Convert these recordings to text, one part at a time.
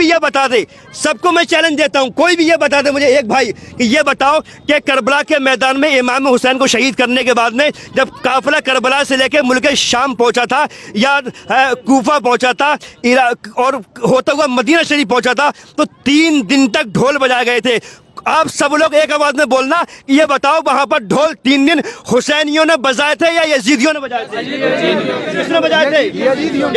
بھی یہ بتا دے, سب کو میں چیلنج دیتا ہوں, کوئی بھی یہ بتا دے مجھے ایک بھائی کہ یہ بتاؤ کہ کربلا کے میدان میں امام حسین کو شہید کرنے کے بعد میں جب قافلہ کربلا سے لے کے ملک شام پہنچا تھا یا کوفہ پہنچا تھا اور ہوتا ہوا مدینہ شریف پہنچا تھا, تو 3 دن تک ڈھول بجائے گئے تھے. آپ سب لوگ ایک آواز میں بولنا, یہ بتاؤ وہاں پر ڈھول 3 دن حسینیوں نے بجائے تھے یا یزیدیوں نے بجائے تھے؟ کس نے بجائے تھے؟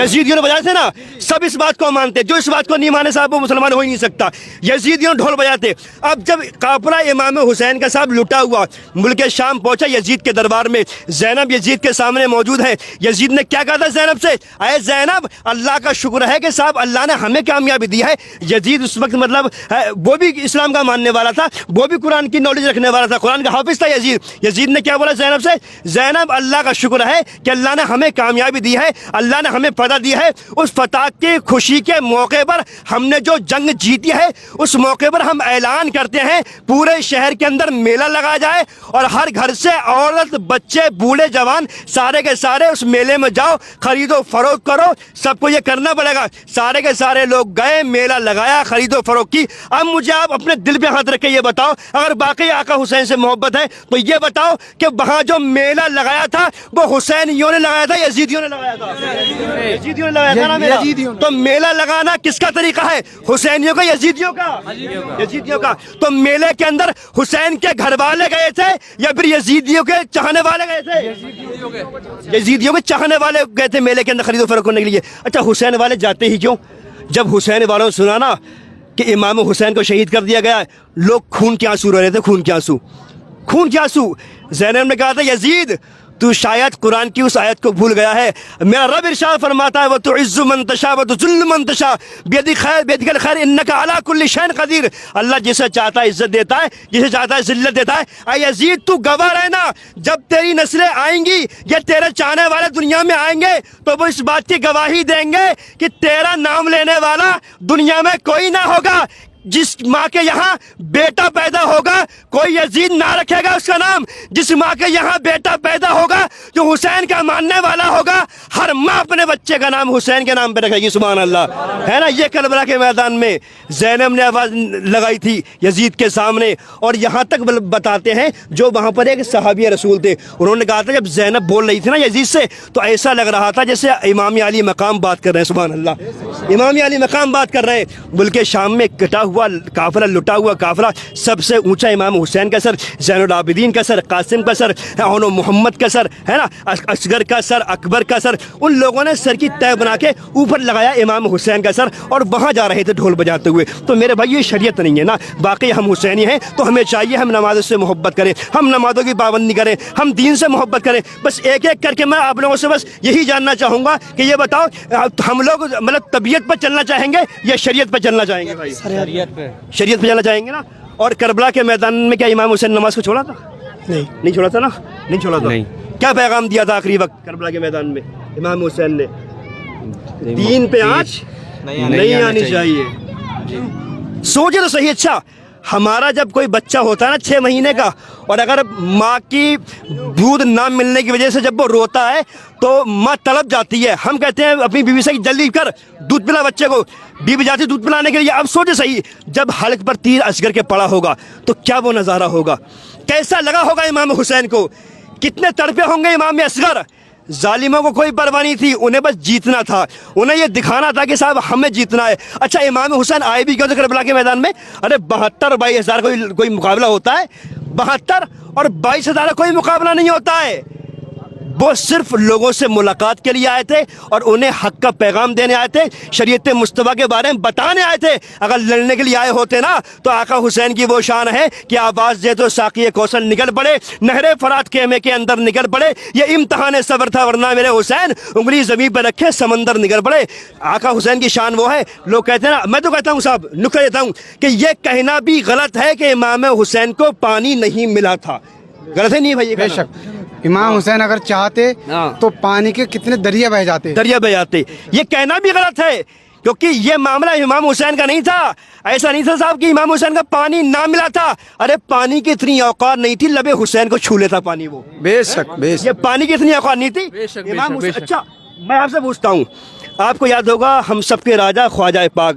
یزیدیوں نے بجائے تھے نا. سب اس بات کو مانتے, جو اس بات کو نہیں مانے صاحب وہ مسلمان ہو ہی نہیں سکتا. یزیدیوں نے ڈھول بجائے تھے. اب جب قافلہ امام حسین کا صاحب لٹا ہوا ملک شام پہنچا یزید کے دربار میں, زینب یزید کے سامنے موجود ہے. یزید نے کیا کہا تھا زینب سے, اے زینب اللہ کا شکر ہے کہ صاحب اللہ نے ہمیں کامیابی دی ہے. یزید اس وقت مطلب وہ بھی اسلام کا ماننے والا تھا, وہ بھی قرآن کی نالج رکھنے والا تھا, قرآن کا حافظ تھا یزید. یزید نے کیا بولا زینب سے, زینب اللہ کا شکر ہے کہ اللہ نے ہمیں کامیابی دی ہے, اللہ نے ہمیں فتح دی ہے. اس فتح کی خوشی کے موقع پر ہم نے جو جنگ جیتی ہے اس موقع پر ہم اعلان کرتے ہیں پورے شہر کے اندر میلہ لگایا جائے اور ہر گھر سے عورت بچے بوڑھے جوان سارے کے سارے اس میلے میں جاؤ, خرید و فروخت کرو. سب کو یہ کرنا پڑے گا. سارے کے سارے لوگ گئے, میلہ لگایا, خرید و فروخت کی. اب مجھے آپ اپنے دل پہ ہاتھ رکھ کے یہ بتاؤ, اگر باقی آقا حسین سے محبت ہے تو یہ بتاؤ کہ وہاں جو میلہ لگایا تھا وہ حسینیوں نے لگایا تھا یزیدیوں نے لگایا تھا؟ یزیدیوں نے لگایا تھا نا میلہ. تو میلہ لگانا کس کا طریقہ ہے, حسینیوں کا یزیدیوں کا؟ یزیدیوں کا. تو میلے کے اندر حسین کے گھر والے گئے تھے یا پھر یزیدیوں کے چاہنے والے گئے تھے؟ یزیدیوں کے چاہنے والے گئے تھے میلے کے اندر خرید و فروخت کرنے کے لیے. اچھا حسین والے جاتے ہی کیوں؟ جب حسین والوں نے سنا نا کہ امام حسین کو شہید کر دیا گیا, لوگ خون کے آنسو رو رہے تھے, خون کے آنسو, خون کے آنسو. زینب نے کہا تھا یزید تو شاید قرآن کی اس آیت کو بھول گیا ہے, میرا رب ارشاد فرماتا ہے وَتُعِزُّ مَن تَشَاءُ وَتُذِلُّ مَن تَشَاءُ بِيَدِكَ الْخَيْرُ إِنَّكَ عَلَىٰ كُلِّ شَيْءٍ قَدِيرٌ. اللہ جسے چاہتا ہے عزت دیتا ہے, جسے چاہتا ہے ذلت دیتا ہے. اے یزید تو گواہ رہنا, جب تیری نسلیں آئیں گی یا تیرے چاہنے والے دنیا میں آئیں گے تو وہ اس بات کی گواہی دیں گے کہ تیرا نام لینے والا دنیا میں کوئی نہ ہوگا. جس ماں کے یہاں بیٹا پیدا ہوگا کوئی یزید نہ رکھے گا اس کا نام. جس ماں کے یہاں بیٹا پیدا ہوگا جو حسین کا ماننے والا ہوگا, ہر ماں اپنے بچے کا نام حسین کے نام پہ رکھے گی. سبحان اللہ, ہے نا. یہ کربلا کے میدان میں زینب نے آواز لگائی تھی یزید کے سامنے. اور یہاں تک بتاتے ہیں جو وہاں پر ایک صحابی رسول تھے, انہوں نے کہا تھا جب زینب بول رہی تھی نا یزید سے تو ایسا لگ رہا تھا جیسے امام علی مقام بات کر رہے ہیں. سبحان اللہ, امام علی مقام بات کر رہے ہیں. ملک شام میں کٹا ہوا قافلہ, لٹا ہوا قافلہ, سب سے اونچا امام حسین کا سر, زین العابدین کا سر, قاسم کا سر, محمد کا سر, ہے نا, اصغر کا سر, اکبر کا سر. ان لوگوں نے سر کی تہ بنا کے اوپر لگایا امام حسین کا سر اور وہاں جا رہے تھے ڈھول بجاتے ہوئے. تو میرے بھائی یہ شریعت نہیں ہے نا. باقی ہم حسینی ہیں تو ہمیں چاہیے ہم نمازوں سے محبت کریں, ہم نمازوں کی پابندی کریں, ہم دین سے محبت کریں. بس ایک ایک کر کے میں آپ لوگوں سے بس یہی جاننا چاہوں گا کہ یہ بتاؤ ہم لوگ مطلب طبیعت پر چلنا چاہیں گے یا شریعت پر چلنا چاہیں گے؟ بھائی شریعت پہ چلنا چاہیں گے نا. اور کربلا کے میدان میں کیا امام حسین نماز کو چھوڑا تھا؟ نہیں چھوڑا تھا نا, نہیں چھوڑا تھا. کیا پیغام دیا تھا آخری وقت کربلا کے میدان میں امام حسین نے؟ دین پہ آنچ نہیں آنی چاہیے. سوچے تو صحیح. اچھا ہمارا جب کوئی بچہ ہوتا ہے نا 6 مہینے کا, اور اگر ماں کی دودھ نہ ملنے کی وجہ سے جب وہ روتا ہے تو ماں تڑپ جاتی ہے. ہم کہتے ہیں اپنی بیوی سے جلدی کر دودھ پلا بچے کو, بیوی جاتی دودھ پلانے کے لیے. اب سوچے صحیح, جب حلق پر تیر اصغر کے پڑا ہوگا تو کیا وہ نظارہ ہوگا, کیسا لگا ہوگا امام حسین کو, کتنے تڑپے ہوں گے امام اصغر. ظالموں کو کوئی پرواہ نہیں تھی, انہیں بس جیتنا تھا, انہیں یہ دکھانا تھا کہ صاحب ہمیں جیتنا ہے. اچھا امام حسین آئے بھی کیوں تھے کربلا کے میدان میں؟ ارے 72 اور 22,000 کوئی مقابلہ ہوتا ہے؟ 72 اور 22,000 کا کوئی مقابلہ نہیں ہوتا ہے. وہ صرف لوگوں سے ملاقات کے لیے آئے تھے اور انہیں حق کا پیغام دینے آئے تھے, شریعت مصطفیٰ کے بارے میں بتانے آئے تھے. اگر لڑنے کے لیے آئے ہوتے نا تو آقا حسین کی وہ شان ہے کہ آواز دے تو ساقی کوثر نکل پڑے, نہر فرات خیمے کے اندر نکل پڑے. یہ امتحان صبر تھا, ورنہ میرے حسین انگلی زمین پہ رکھے سمندر نکل پڑے. آقا حسین کی شان وہ ہے. لوگ کہتے ہیں نا, میں تو کہتا ہوں صاحب نکتہ دیتا ہوں کہ یہ کہنا بھی غلط ہے کہ امام حسین کو پانی نہیں ملا تھا. غلط ہے نہیں بھائی؟ بے شک امام حسین اگر چاہتے تو پانی کے کتنے دریا بہ جاتے, یہ کہنا بھی غلط ہے کیونکہ یہ معاملہ امام حسین کا نہیں تھا. ایسا نہیں تھا صاحب کہ امام حسین کا پانی نہ ملا تھا. ارے پانی کی اتنی اوقات نہیں تھی, لبے حسین کو چھو لیتا پانی. وہ بے شک یہ پانی کی اتنی اوقات نہیں تھی امام حسین. اچھا میں آپ سے پوچھتا ہوں, آپ کو یاد ہوگا ہم سب کے راجا خواجہ پاک